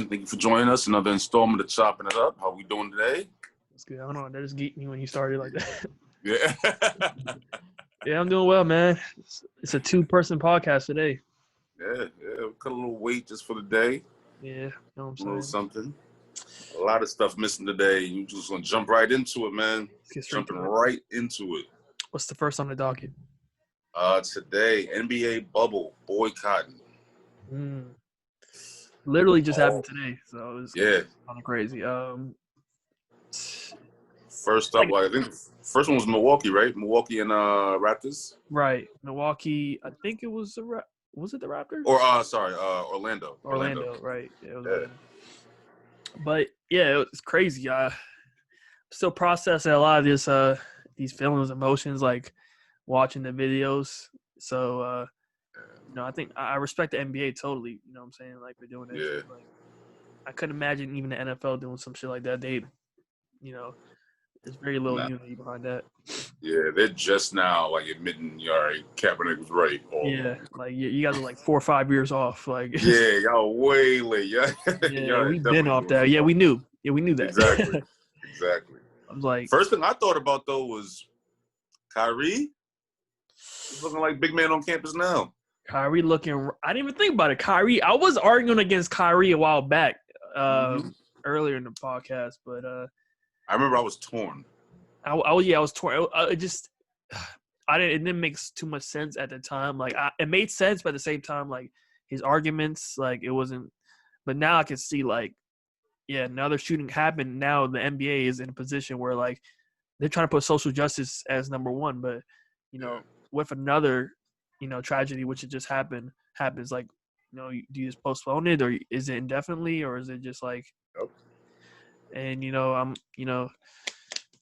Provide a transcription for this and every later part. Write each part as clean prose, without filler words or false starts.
man. Thank you for joining us. Another installment of Choppin It Up. How we doing today? That's good. I don't know. That just geeked me when you started like that. Yeah. Yeah, I'm doing well, man. It's a two-person podcast today. Yeah. Cut a little weight just for the day. Yeah, you know what I'm A saying? little something. A lot of stuff missing today. You just gonna jump right into it, man. Let's get straight Jumping to it. right into it. What's the first on the docket? Today, NBA bubble boycotting. Literally just happened today, so it was Yeah. kind of crazy. First up, I think the first one was Milwaukee, right? Milwaukee and Raptors. Right, Milwaukee. I think it was was it the Raptors? Or Orlando. Orlando, right? Yeah, it was Yeah. Orlando. But yeah, it was crazy. Still processing a lot of these feelings, emotions, like watching the videos. So I think I respect the NBA totally. You know what I'm saying? Like for doing that Yeah. shit. Like I couldn't imagine even the NFL doing some shit like that. There's very little unity behind that. Yeah, they're just now like admitting, all right, Kaepernick was right. Yeah, like you guys are like 4 or 5 years off. Like Yeah, y'all way late. Yeah, yeah, we've been off that. Yeah, we knew. Yeah, we knew that. Exactly. I was like, first thing I thought about though was Kyrie. He's looking like big man on campus now. Kyrie looking. I didn't even think about it. Kyrie. I was arguing against Kyrie a while back, earlier in the podcast, but I remember I was torn. I was torn. It didn't make too much sense at the time. Like it made sense, but at the same time, like his arguments, like it wasn't. But now I can see, like, yeah, now the shooting happened. Now the NBA is in a position where like they're trying to put social justice as number one, but with another tragedy, which had just happens, like, do you just postpone it, or is it indefinitely, or is it just like, Yep. And I don't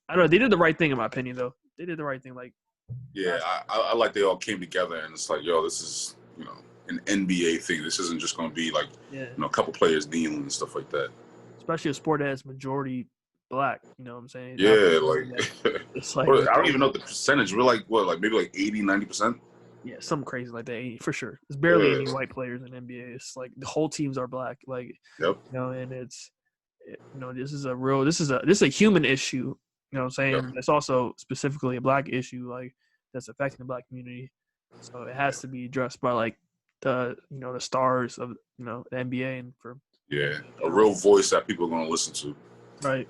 know. They did the right thing in my opinion, though. They did the right thing. Like, yeah, I like they all came together and it's like, yo, this is an NBA thing. This isn't just gonna be like a couple players kneeling and stuff like that. Especially a sport that has majority black. You know what I'm saying? Yeah, like it's like I don't even know the percentage. We're like what, like maybe like 80-90%. Yeah, something crazy like that, for sure. There's barely any white players in NBA. It's like the whole teams are black. Like, yep. And this is a human issue. You know what I'm saying? Yep. It's also specifically a black issue, like that's affecting the black community. So it has to be addressed by like the stars of the NBA and for a real voice that people are going to listen to. Right.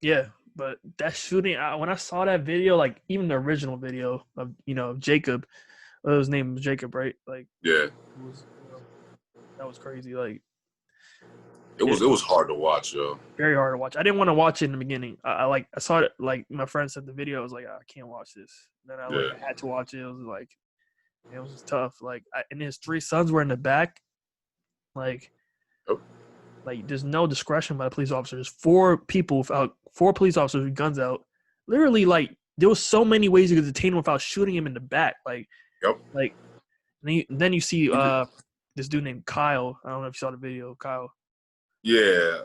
Yeah. But that shooting, when I saw that video, like even the original video of Jacob, his name was Jacob, right? Like that was crazy. Like it was hard to watch, yo. Very hard to watch. I didn't want to watch it in the beginning. I saw it, like my friend said the video. I was like, I can't watch this. Then I had to watch it. It was like, it was just tough. Like, and his 3 sons were in the back. Like, like there's no discretion by the police officers. 4 police officers with guns out. Literally, like there was so many ways you could detain him without shooting him in the back. Like, like then you see this dude named Kyle. I don't know if you saw the video, Kyle. Yeah,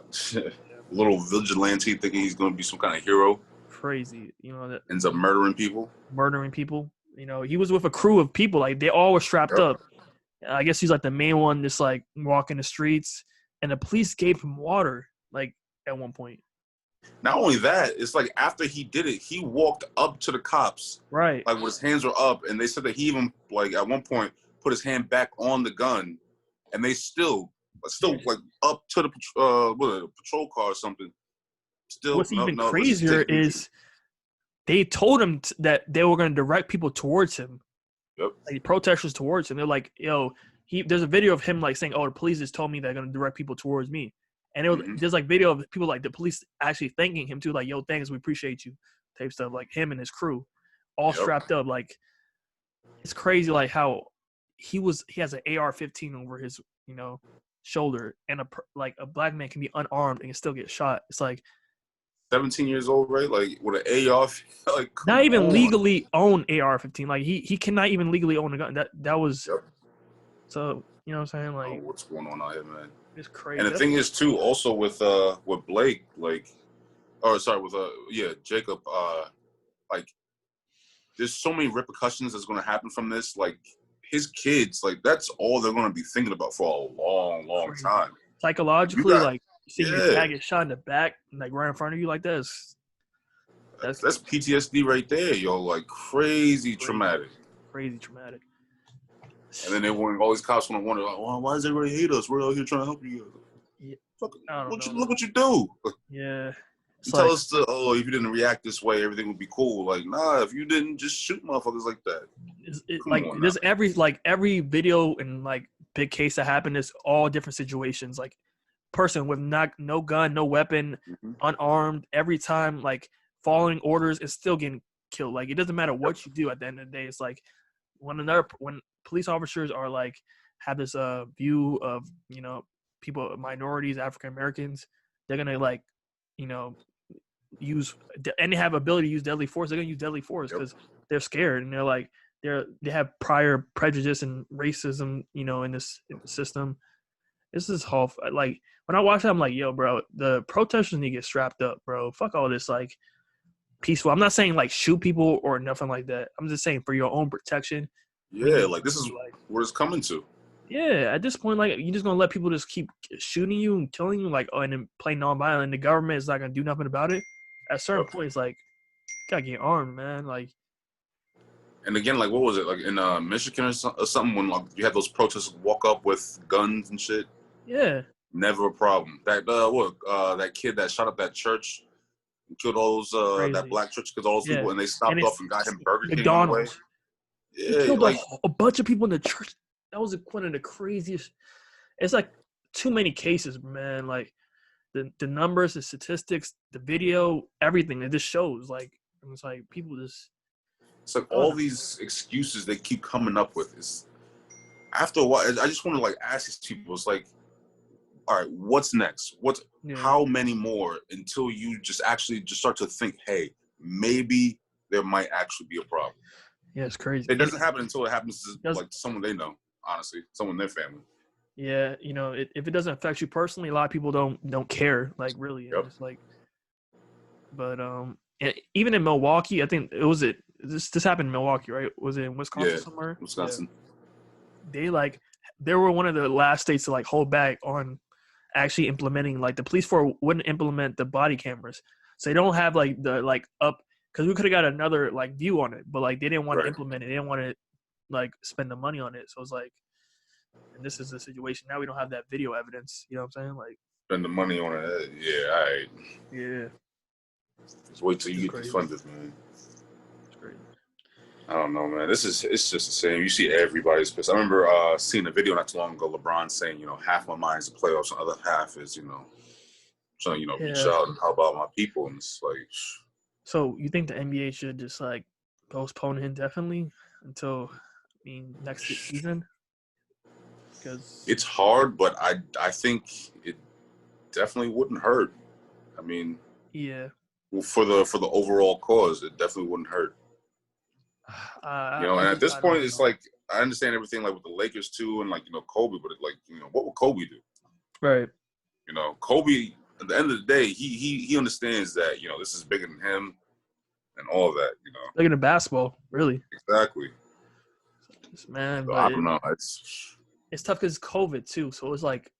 little vigilante thinking he's gonna be some kind of hero. Crazy, that ends up murdering people. He was with a crew of people. Like they all were strapped up. I guess he's like the main one, just like walking the streets. And the police gave him water, like at one point. Not only that, it's like after he did it, he walked up to the cops, right? Like when his hands were up, and they said that he even like at one point put his hand back on the gun, and they still like up to the patrol car or something. Still, what's even crazier is they told him that they were going to direct people towards him. Yep. Like protesters towards him. They're like, yo. There's a video of him like saying, "Oh, the police just told me they're gonna direct people towards me," and there's like video of people like the police actually thanking him too, like, "Yo, thanks, we appreciate you," type stuff. Like him and his crew, all strapped up. Like it's crazy, like how he has an AR-15 over his shoulder, and a black man can be unarmed and can still get shot. It's like 17 years old, right? Like with an AR, like not even legally own AR-15. Like he cannot even legally own a gun. That was. So, you know what I'm saying? Like, what's going on out here, man? It's crazy. And the thing is, too, also with Blake, like, Jacob, like, there's so many repercussions that's going to happen from this. Like, his kids, like, that's all they're going to be thinking about for a long, long time. Psychologically, got, like seeing your yeah, dad get shot in the back, like right in front of you, like that's that's PTSD right there, yo. Like crazy crazy, traumatic. crazy traumatic. And then all these cops want to wonder, like, well, why does everybody hate us? We're out here trying to help you. Yeah, Fuck, I don't know, look man. what you do. Yeah, You it's tell like us if you didn't react this way, everything would be cool. Like, nah, if you didn't just shoot motherfuckers like that. Come like on now. this every video and like big case that happened is all different situations. Like person with no gun, no weapon, Mm-hmm. unarmed, every time like following orders is still getting killed. Like it doesn't matter Yep. what you do at the end of the day. It's like when police officers are like have this view of people, minorities, African Americans, they're gonna like use and they have ability to use deadly force. They're gonna use deadly force because they're scared and they're like they have prior prejudice and racism in the system. This is whole like when I watch it, I'm like, yo, bro, the protesters need to get strapped up, bro. Fuck all this like peaceful. I'm not saying like shoot people or nothing like that. I'm just saying for your own protection. Yeah, like this is what it's coming to. Yeah, at this point, like you're just gonna let people just keep shooting you and killing you, like, and then play nonviolent. And the government is not gonna do nothing about it. At a certain point, it's like you gotta get armed, man. Like, and again, like what was it like in Michigan or something when like you had those protesters walk up with guns and shit? yeah, Never a problem. That kid that shot up that church and killed all those that crazy. black church because all those Yeah, people and they and stopped off it's and got him Burger King on the way. McDonald's. He Yeah, killed like a bunch of people in the church. That was one of the craziest. It's like too many cases, man. Like the numbers, the statistics, the video, everything. It just shows. Like it's like people just. it's like all these excuses they keep coming up with. Is after a while, I just want to like ask these people. It's like, all right, what's next? How many more until you just start to think, hey, maybe there might actually be a problem. Yeah, it's crazy. It doesn't happen until it happens to like someone they know. Honestly, someone in their family. Yeah, if it doesn't affect you personally, a lot of people don't care, like really. Yep. Just like, but even in Milwaukee, I think this happened in Milwaukee, right? Was it in Wisconsin somewhere? Wisconsin. Yeah. They were one of the last states to like hold back on actually implementing, like the police force wouldn't implement the body cameras, so they don't have like the like up because we could have got another like view on it, but like they didn't want to implement it. They didn't want to like spend the money on it, so it's like. And this is the situation. Now we don't have that video evidence. You know what I'm saying? Like spend the money on it. Yeah, all right. Yeah. Just wait till you get defunded, man. It's crazy. I don't know, man. It's just the same. You see everybody's pissed. I remember seeing a video not too long ago. LeBron saying, half my mind is the playoffs, the other half is, trying to reach out and help out my people. And it's like. So you think the NBA should just like postpone indefinitely until next season? Because it's hard, but I think it definitely wouldn't hurt. I mean, yeah, for the overall cause, it definitely wouldn't hurt. And at this point, it's like I understand everything, like with the Lakers too, and like Kobe, but what would Kobe do? Right. Kobe. At the end of the day, he understands that this is bigger than him, and all of that. Bigger than basketball, really. Exactly. Man, so but I don't know. It's tough because it's COVID too, so it's like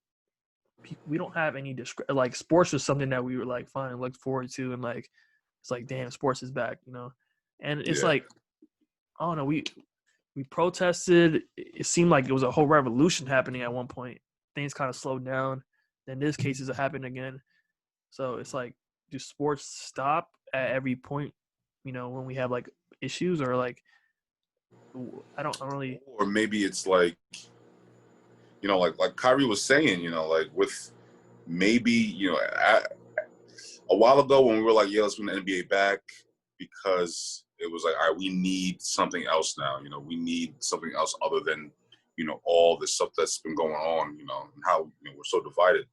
we don't have any like sports was something that we were like fine, looked forward to, and like it's like damn, sports is back, and it's like I don't know, we protested. It seemed like it was a whole revolution happening at one point. Things kind of slowed down. Then this cases have happened again, so it's like do sports stop at every point, when we have like issues or like I don't really. Or maybe it's like. Like Kyrie was saying, like with maybe, a while ago when we were like, yeah, let's bring the NBA back because it was like, all right, we need something else now. We need something else other than, all this stuff that's been going on, and how we're so divided.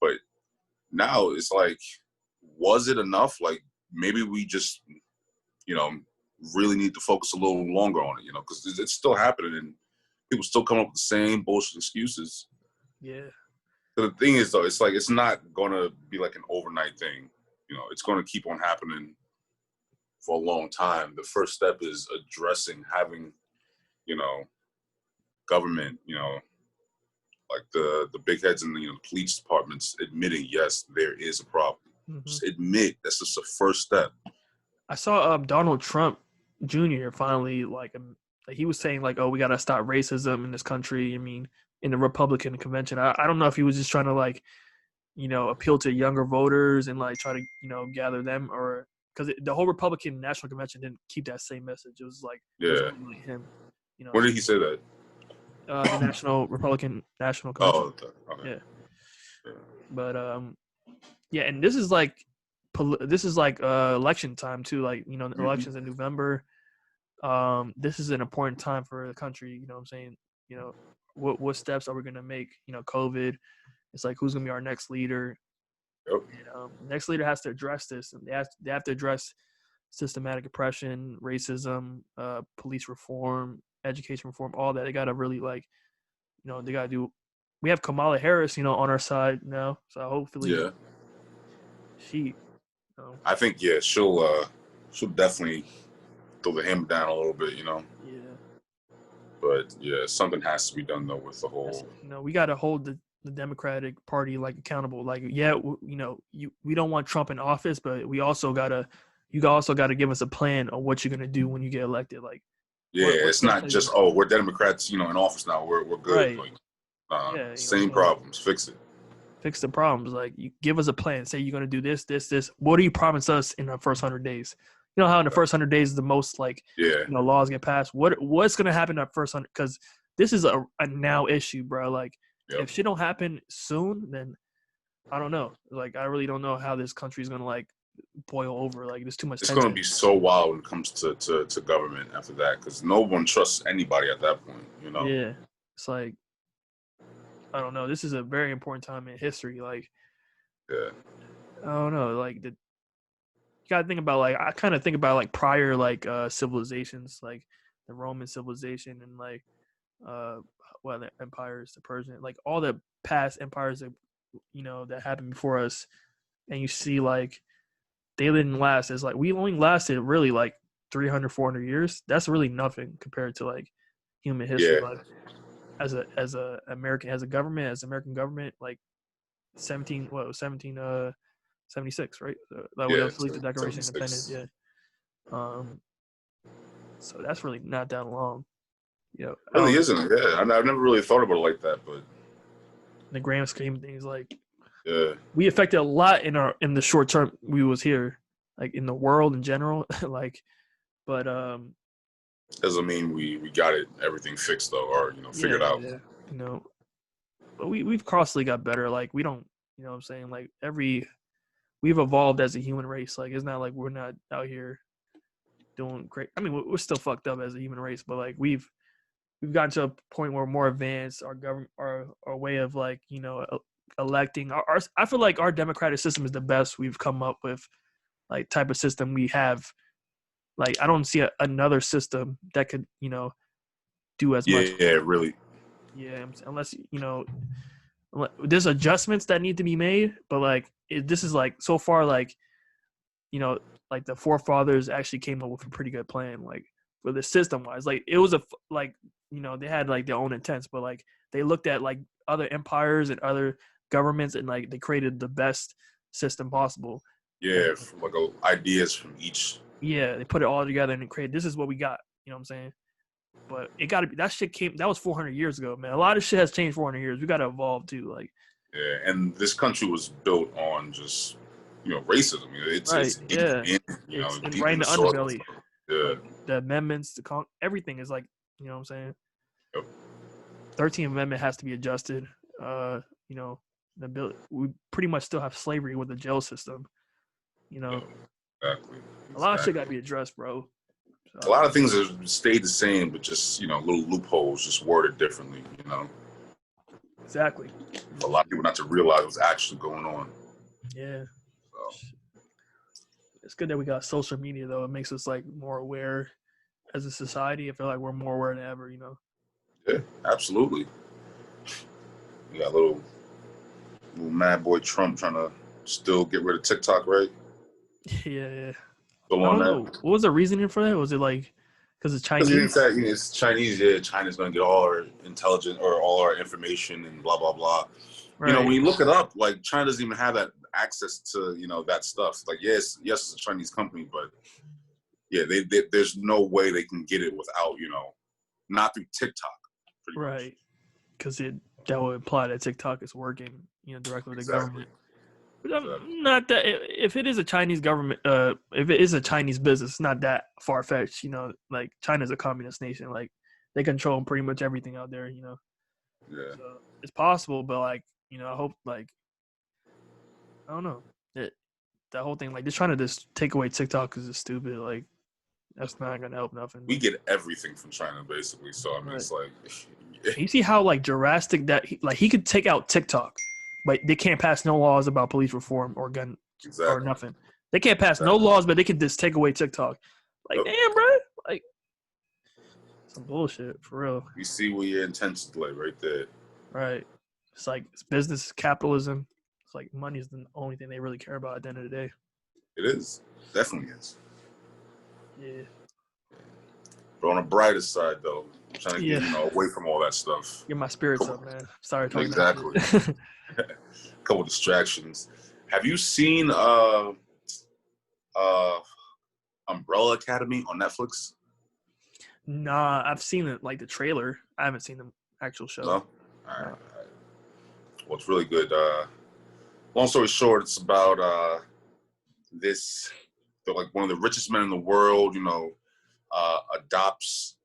But now it's like, was it enough? Like maybe we just, really need to focus a little longer on it, because it's still happening and people still come up with the same bullshit excuses. Yeah. So the thing is, though, it's like it's not going to be like an overnight thing. It's going to keep on happening for a long time. The first step is addressing, having, government, like the big heads in the police departments admitting, yes, there is a problem. Just admit that's just the first step. I saw Donald Trump Jr. finally like he was saying like, oh, we gotta stop racism in this country. I mean, in the Republican convention, I don't know if he was just trying to like, appeal to younger voters and like try to gather them, or because the whole Republican National Convention didn't keep that same message. It was like it was mainly him. Where did he say that? The Republican National Convention. Oh, okay. Yeah. But yeah, and this is like election time too. Like elections in November. This is an important time for the country. You know what I'm saying? What steps are we gonna make? COVID. It's like who's gonna be our next leader? Yep. Next leader has to address this, and they have to address systematic oppression, racism, police reform, education reform, all that. They gotta really they gotta do. We have Kamala Harris, on our side now, so hopefully, she. I think she'll definitely throw the hammer down a little bit, Yeah. But something has to be done though with the whole. We gotta hold the Democratic Party accountable. We don't want Trump in office, but you also gotta give us a plan on what you're gonna do when you get elected. It's not just we're Democrats, in office now, we're good. Right. Same problems, fix it. Fix the problems. You give us a plan. Say you're gonna do this. What do you promise us in the first 100 days? You know how in the first 100 days is the most laws get passed. What's gonna happen in that first 100? Because this is a now issue, bro. If shit don't happen soon, then I don't know. I really don't know how this country is gonna boil over. There's too much. It's gonna be so wild when it comes to government after that, because no one trusts anybody at that point. Yeah, it's I don't know. This is a very important time in history. I don't know. You gotta think about I kind of think about prior civilizations, like the Roman civilization and the empires, the Persian, all the past empires that that happened before us, and you see they didn't last as we only lasted really 300, 400 years. That's really nothing compared to human history. As a American government 1776, right? That was the Declaration of Independence. So that's really not that long. Really isn't. I've never really thought about it like that, but in the grand scheme of things, we affected a lot in the short term we was here, in the world in general, but doesn't mean we got everything fixed though, or figured out. But we've constantly got better. We don't, what I'm saying, we've evolved as a human race. It's not we're not out here doing great. I mean, we're still fucked up as a human race, but we've gotten to a point where we're more advanced. Our government, our way of electing. I feel like our democratic system is the best we've come up with. Type of system we have. I don't see another system that could do as much. Yeah, really. Yeah, unless there's adjustments that need to be made, but this is so far the forefathers actually came up with a pretty good plan for the system wise. It was they had their own intents, but they looked at other empires and other governments and they created the best system possible. Yeah, ideas from each. Yeah, they put it all together and created. This is what we got. You know what I'm saying? But it got to be that was 400 years ago, man. A lot of shit has changed 400 years. We got to evolve too. Yeah, and this country was built on just racism. It's deep in, it's deep right in the underbelly. Yeah, the amendments, everything is you know what I'm saying. Yep. 13th Amendment has to be adjusted. The bill, we pretty much still have slavery with the jail system. Exactly. A lot of shit got to be addressed, bro. So, a lot of things have stayed the same, but just little loopholes, just worded differently. Exactly. For a lot of people not to realize what's actually going on. Yeah. So. It's good that we got social media though. It makes us more aware as a society. I feel like we're more aware than ever. Yeah, absolutely. You got little mad boy Trump trying to still get rid of TikTok, right? Yeah. Still on that. What was the reasoning for that? Was it Because it's Because Chinese. it's Chinese. Yeah, China's going to get all our intelligence or all our information and blah blah blah. You know, Right. when you look it up, like China doesn't even have that access to that stuff. Like, yes, it's a Chinese company, but yeah, there's no way they can get it without not through TikTok, pretty much. Right. Because that would imply that TikTok is working, directly with the Exactly. government. But Exactly. not that if it is a Chinese government, if it is a Chinese business, it's not that far fetched. Like China's a communist nation. Like they control pretty much everything out there. Yeah. So it's possible, but like I hope like I don't know that whole thing like just trying to just take away TikTok because it's stupid. Like that's not gonna help nothing. We get everything from China, basically. So I mean, Right. it's like, And you see how like drastic that he could take out TikTok, but they can't pass no laws about police reform or gun or exactly. nothing. They can't pass no Exactly. laws, but they can just take away TikTok. Like, Yep. damn, bro. Like, some bullshit for real. You see where your intentions lay right there. Right. It's like it's business capitalism. It's like money is the only thing they really care about at the end of the day. It is. Definitely is. Yeah. But on the brighter side, though, I'm trying to get Yeah. away from all that stuff. Get my spirits up, man. Sorry talking Exactly. that shit. A couple distractions. Have you seen Umbrella Academy on Netflix? Nah, I've seen it like the trailer. I haven't seen the actual show. No? All right. Well, it's really good. Long story short, it's about this, like one of the richest men in the world, adopts,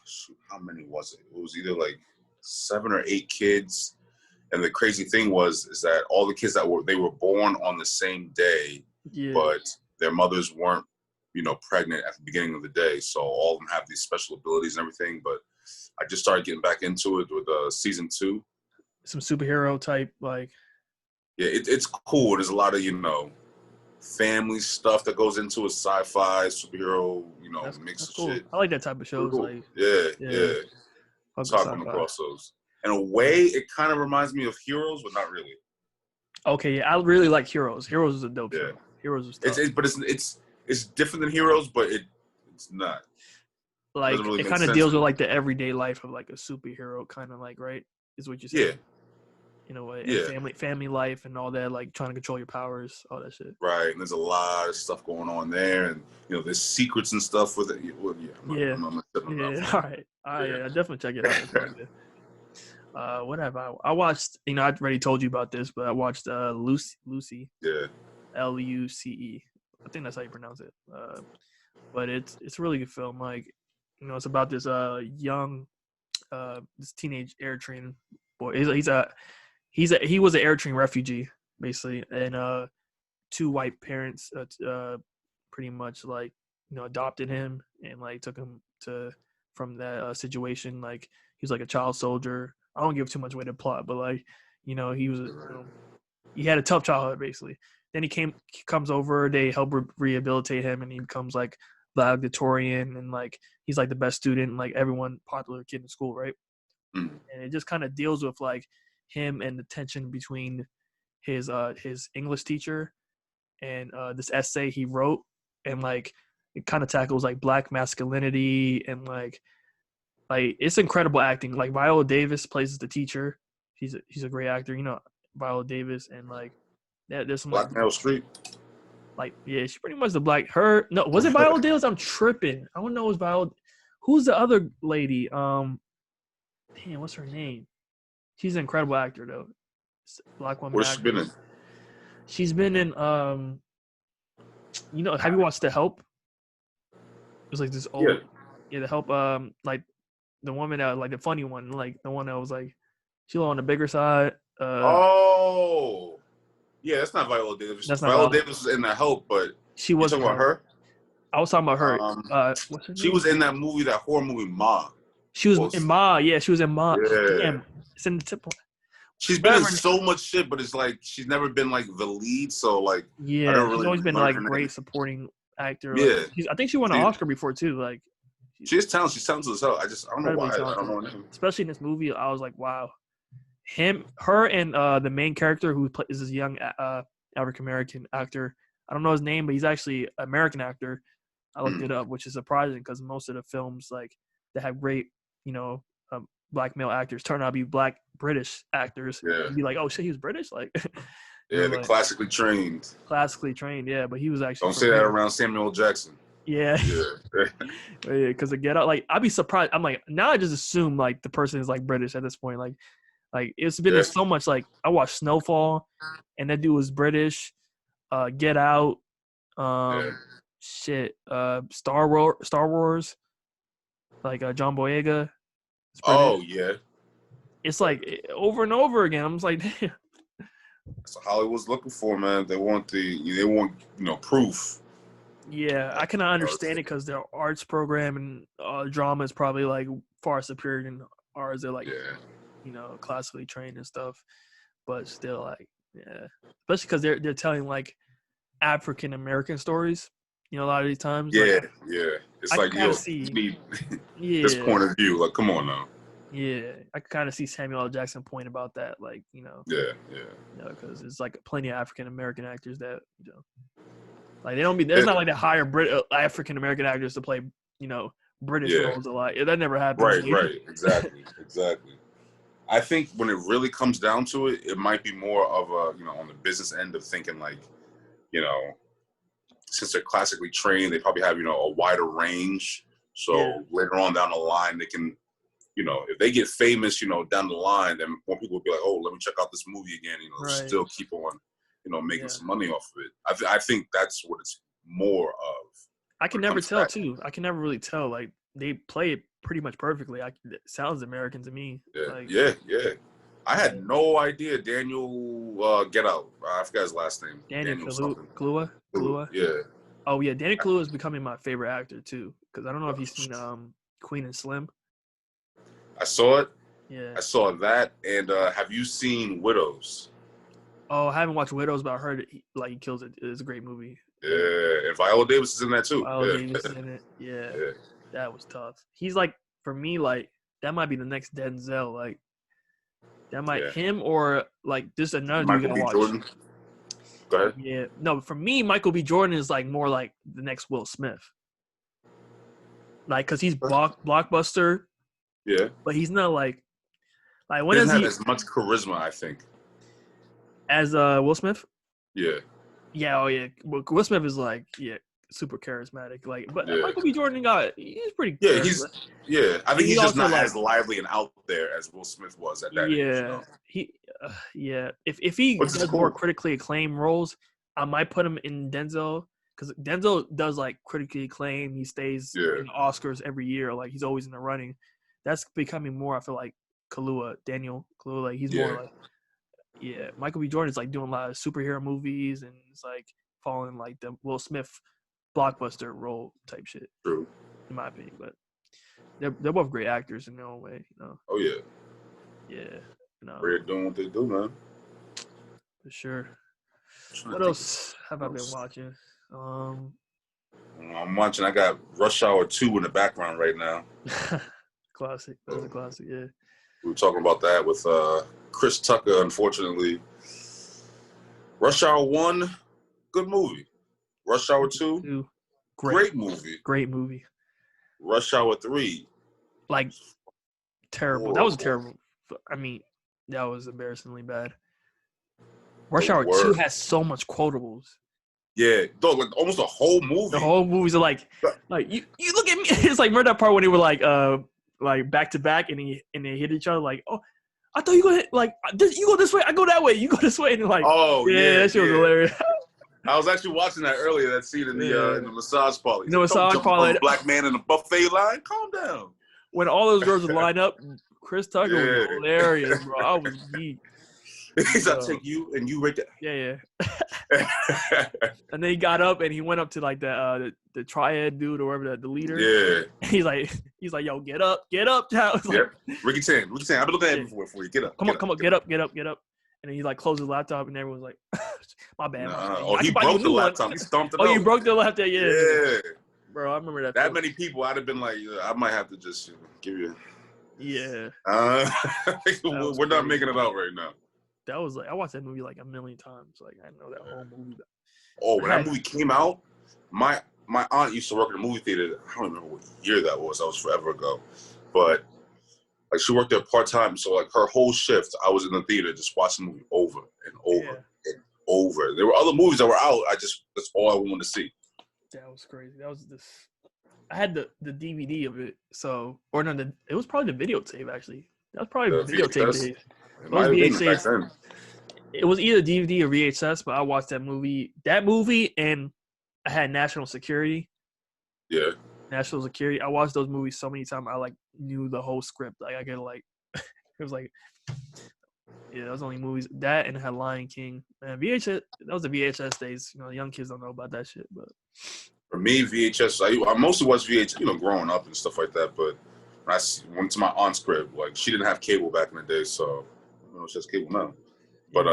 shoot, how many was it? It was either like 7 or 8 kids. And the crazy thing is that all the kids they were born on the same day, Yeah. but their mothers weren't, pregnant at the beginning of the day. So all of them have these special abilities and everything. But I just started getting back into it with season 2. Some superhero type, like. Yeah, it's cool. There's a lot of, family stuff that goes into it, sci-fi, superhero, mix That's of cool. shit. I like that type of shows. Cool. Like, Yeah. It's hard coming across those. In a way, it kind of reminds me of Heroes, but not really. Okay, yeah, I really like Heroes. Heroes is a dope show. Heroes was tough. But it's different than Heroes, but it's not. Like It, really it kind of deals with like the everyday life of like a superhero, kind of like, right? Is what you're saying? Yeah. In a way, and family life and all that, like trying to control your powers, all that shit. Right, and there's a lot of stuff going on there, and there's secrets and stuff with it. Well, All right, yeah, definitely check it out. What have I watched? I already told you about this, but I watched Lucy. Yeah. Luce. I think that's how you pronounce it. But it's a really good film. Like, it's about this young, this teenage Eritrean boy. He was an Eritrean refugee basically, and 2 white parents pretty much like adopted him and like took him from that situation. Like he was like a child soldier. I don't give too much away to plot, but like he was he had a tough childhood basically. Then he comes over. They help rehabilitate him, and he becomes like valedictorian, and like he's like the best student, like everyone popular kid in school, right? Mm-hmm. And it just kind of deals with like him and the tension between his English teacher and this essay he wrote, and like it kind of tackles like black masculinity and like it's incredible acting. Like Viola Davis plays the teacher. She's a great actor, Viola Davis, and like there's some Black Meryl Streep. Like she's pretty much the black her. No, was it Viola Davis? I'm tripping. I don't know. It was Viola. Who's the other lady? Damn, what's her name? She's an incredible actor though. Black woman. Where's she been in? She's been in have you watched The Help? It was like this old The Help, like the woman that like the funny one, like the one that was like she was on the bigger side. Yeah, that's not Viola Davis. That's not Viola Davis was in The Help, but she wasn't. You talking about her? I was talking about her. What's her name? She was in that movie, that horror movie, Ma. She was in Ma. Yeah, she was in Ma. Yeah. Damn, it's in the tip. She's been in so much shit, but it's like she's never been like the lead. So like, yeah, I don't really she's always been like great supporting actor. Like, yeah, I think she won an Oscar before too. Like, she's talented. She's talented as hell. I don't know why. I don't know her name. Especially in this movie, I was like, wow. Her, and the main character who is this young African American actor. I don't know his name, but he's actually an American actor. I looked it up, which is surprising because most of the films like that have great, black male actors turn out to be black British actors. Yeah. You'd be like, oh shit, he was British, like. Yeah, they're Like, classically trained. classically trained, yeah, but he was actually Don't from say that here. around Samuel Jackson. Yeah. Yeah. Yeah, because the Get Out, like, I'd be surprised. I'm like, now I just assume like the person is like British at this point. Like it's been Yeah. so much. Like I watched Snowfall, and that dude was British. Get Out, Yeah. Star Wars, like John Boyega. It's British. Oh yeah. It's like over and over again. I'm just like, damn. That's what Hollywood's looking for, man. They want proof. Yeah, I cannot understand it because their arts program and drama is probably like far superior than ours. They're like, classically trained and stuff, but still, like, yeah, especially because they're telling like African American stories. A lot of these times. Yeah, like, yeah. It's I like, can you need yeah, this point of view. Like, come on now. yeah, I can kind of see Samuel L. Jackson point about that, like, Yeah. because it's like plenty of African American actors that like they don't be. There's not like the hire African American actors to play British roles a lot. That never happens. Right. Exactly. I think when it really comes down to it, it might be more of a on the business end of thinking like, since they're classically trained, they probably have a wider range. So later on down the line, they can, if they get famous, down the line, then more people will be like, oh, let me check out this movie again. Still keep on, making some money off of it. I think that's what it's more of. I can never tell too. I can never really tell. Like they play it pretty much perfectly. It sounds American to me. Yeah. I had no idea Daniel Get Out. I forgot his last name. Daniel Kaluuya. Yeah. Oh yeah, Daniel Kaluuya is becoming my favorite actor too. Because I don't know if you've seen Queen and Slim. I saw it. Yeah. I saw that. And have you seen Widows? Oh, I haven't watched Widows, but I heard he kills it. It's a great movie. Yeah, and Viola Davis is in that too. Davis is in it. Yeah. That was tough. He's like, for me, like that might be the next Denzel. Like that might him or like this another dude gonna watch. Jordan. Go ahead. Yeah, no, for me, Michael B. Jordan is like more like the next Will Smith. Like, cause he's blockbuster. Yeah. But he's not like when he doesn't have as much charisma, I think. As Will Smith? Yeah. Yeah, oh yeah. Will Smith is like, super charismatic. Like, but Michael B. Jordan he's pretty I think he's just not as lively and out there as Will Smith was at that age. If he does more critically acclaimed roles, I might put him in Denzel. Because Denzel does like critically acclaimed. He stays in Oscars every year. Like he's always in the running. That's becoming more, I feel like, Daniel Kaluuya. Like he's more like, Michael B. Jordan is like doing a lot of superhero movies and it's like following like the Will Smith blockbuster role type shit. True. In my opinion, but they're both great actors in their own way. Oh yeah. Yeah. They're doing what they do, man. For sure. What else have I been watching? I'm watching. I got Rush Hour 2 in the background right now. Classic. That's a classic. Yeah. We were talking about that with Chris Tucker. Unfortunately, Rush Hour 1, good movie. Rush Hour 2, great movie. Great movie. Rush Hour 3, like terrible. Horrible. That was terrible. I mean, that was embarrassingly bad. Rush Hour 2 has so much quotables. Yeah, though, like almost a whole movie. The whole movies are like you look at me. It's like remember that part when they were like back to back and they hit each other like, oh, I thought you go like you go this way, I go that way, you go this way, and like, that shit was hilarious. I was actually watching that earlier, that scene in the massage parlor. The massage parlor. Black man in the buffet line. Calm down. When all those girls would line up, Chris Tucker was hilarious, bro. I was geek. He's like, take you and you right there. Yeah. And then he got up and he went up to like the triad dude or whatever the leader. Yeah. He's like, yo, get up, child. Like, Ricky Tan. I've been looking at him before you. Get up. Come on, get up. And then he like closed his laptop and everyone's like, my bad. He broke the laptop. He stomped it out. Oh, you broke the laptop? Yeah. Bro, I remember that. That many people, I'd have been like, I might have to just give you. Yeah. We're not making it out right now. That was like I watched that movie like a million times. Like I know that whole movie. Oh, when that movie came out, my aunt used to work in a movie theater. I don't remember what year that was. That was forever ago. But like she worked there part-time. So like her whole shift, I was in the theater just watching the movie over and over and over. There were other movies that were out. That's all I wanted to see. That was crazy. That was this. I had the DVD of it. So, or no, it was probably the videotape actually. That was probably The videotape VHS, days. it It was might have been back VHS. then. It was either DVD or VHS, but I watched that movie. That movie, and I had National Security. Yeah. National Security. I watched those movies so many times. I like knew the whole script. Like I could like, it was like, yeah, that was only movies. That and it had Lion King. Man, VHS. That was the VHS days. You know, young kids don't know about that shit. But For me, VHS, I mostly watched VHS, growing up and stuff like that. But when I went to my aunt's crib, like she didn't have cable back in the day, so she has cable now. But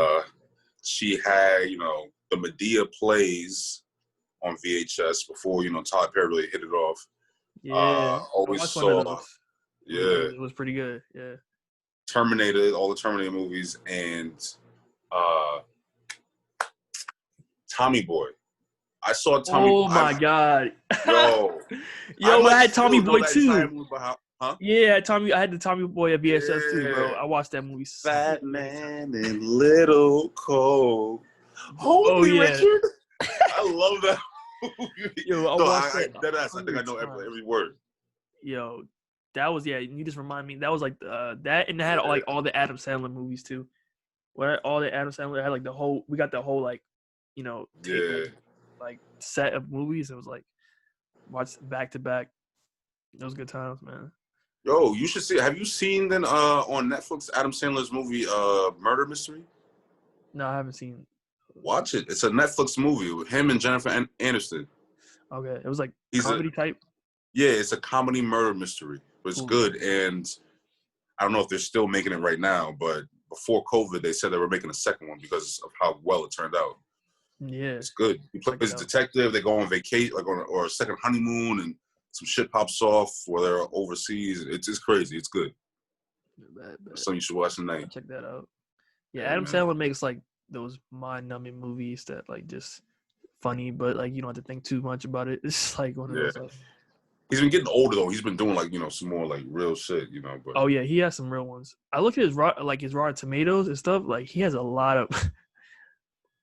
she had, the Medea plays on VHS before, Tyler Perry really hit it off. yeah, Always I watched one of saw, those. yeah, It was pretty good. Yeah. Terminator, all the Terminator movies, and Tommy Boy. I saw Tommy. Oh my god. Yo, Yo, I had Tommy still know Boy that too. entire movie about huh? Yeah, I had the Tommy Boy at VHS too, bro. Yeah. I watched that movie. Fat Man and Little Cole. Hold Oh me, yeah. Richard. I love that movie. Yo, I watched that. I think I know every word. Yo, that was you just remind me. That was like that, and it had like all the Adam Sandler movies too. Where all the Adam Sandler had like the whole. We got the whole like, like set of movies. It was like watched back to back. Those good times, man. Yo, you should see. Have you seen then on Netflix Adam Sandler's movie Murder Mystery? No, I haven't seen. Watch it. It's a Netflix movie with him and Jennifer Aniston. Okay, it was like comedy type. Yeah, it's a comedy murder mystery, but it's good. And I don't know if they're still making it right now, but before COVID, they said they were making a second one because of how well it turned out. Yeah, it's good. He plays a detective. They go on vacation, or a second honeymoon, and some shit pops off where they're overseas. It's crazy. It's good. Something you should watch tonight. I'll check that out. Yeah, Adam Sandler makes like those mind-numbing movies that like just funny, but like you don't have to think too much about it. It's like one of those. Like, he's been getting older though. He's been doing like some more like real shit. But oh yeah, he has some real ones. I look at his Rotten Tomatoes and stuff. Like he has a lot of.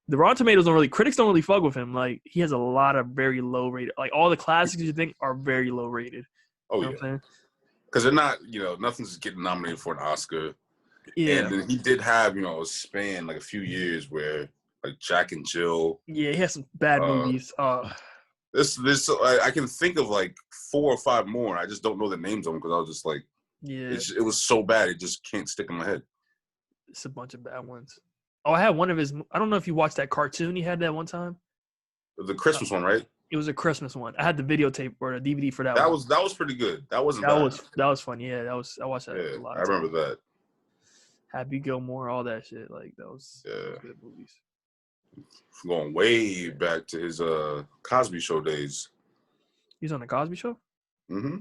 The Rotten Tomatoes critics don't really fuck with him. Like he has a lot of very low rated. Like all the classics you think are very low rated. Oh yeah, because they're not. Nothing's getting nominated for an Oscar. Yeah, and then he did have a span like a few years where like Jack and Jill. Yeah, he has some bad movies. This I can think of like 4 or 5 more. I just don't know the names of them because I was just like, it was so bad it just can't stick in my head. It's a bunch of bad ones. Oh, I had one of his. I don't know if you watched that cartoon he had that one time. The Christmas one, right? It was a Christmas one. I had the videotape or the DVD for that. That was pretty good. That wasn't bad. That was fun. Yeah, I watched that a lot. I remember that. Happy Gilmore, all that shit. Like those good movies. Going way back to his Cosby Show days. He was on the Cosby Show? Mm-hmm.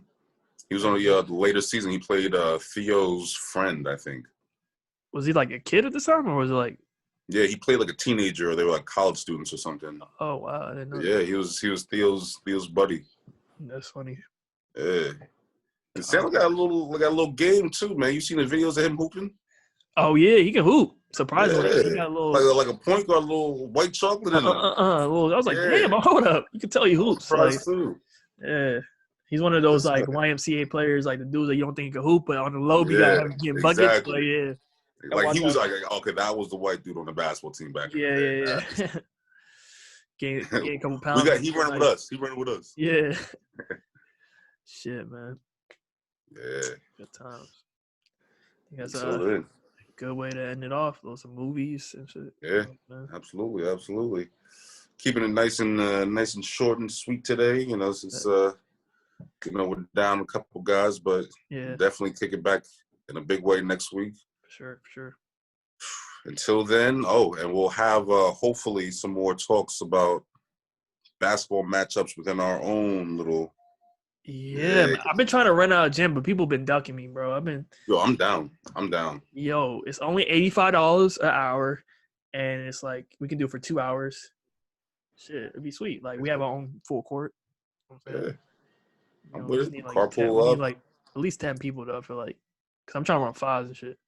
He was on the later season. He played Theo's friend, I think. Was he like a kid at the time, or was it like? Yeah, he played like a teenager, or they were like college students or something. Oh wow, I didn't know. Yeah, he was Theo's buddy. That's funny. Yeah, and Sandler got a little game too, man. You seen the videos of him hooping? Oh yeah, he can hoop. Surprisingly, he got a little like a point guard, a little white chocolate in him. I was like, damn, hold up, you can tell he hoops. Like, too. Yeah. He's one of those like YMCA players, like the dudes that you don't think can hoop, but on the low, you gotta have getting buckets. But yeah. Like he was like, okay, that was the white dude on the basketball team back in the day. Yeah. Gain a couple pounds. He running with us. Yeah. Shit, man. Yeah. Good times. That's a good way to end it off. Those some movies and shit. Yeah. Absolutely. Keeping it nice and short and sweet today. Since we're down a couple guys, but definitely kick it back in a big way next week. For sure. Until then, and we'll have hopefully some more talks about basketball matchups within our own little. Yeah, I've been trying to run out of gym, but people been ducking me, bro. Yo, I'm down. Yo, it's only $85 an hour, and it's like we can do it for 2 hours. Shit, it'd be sweet. Like we have our own full court. I'm saying? Yeah. You I'm know, we with just it. need like 10. We Carpool need up. like at least 10 people though. I feel like, cause I'm trying to run fives and shit.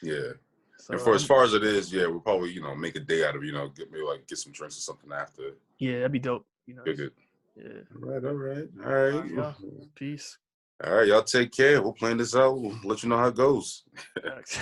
Yeah. So And for as far as it is, yeah, we'll probably, you know, make a day out of, you know, get some drinks or something after. yeah, that'd be dope. Be nice. Good. Yeah. All right. All right, y'all. Peace. All right, y'all take care. We'll plan this out. We'll let you know how it goes. Thanks.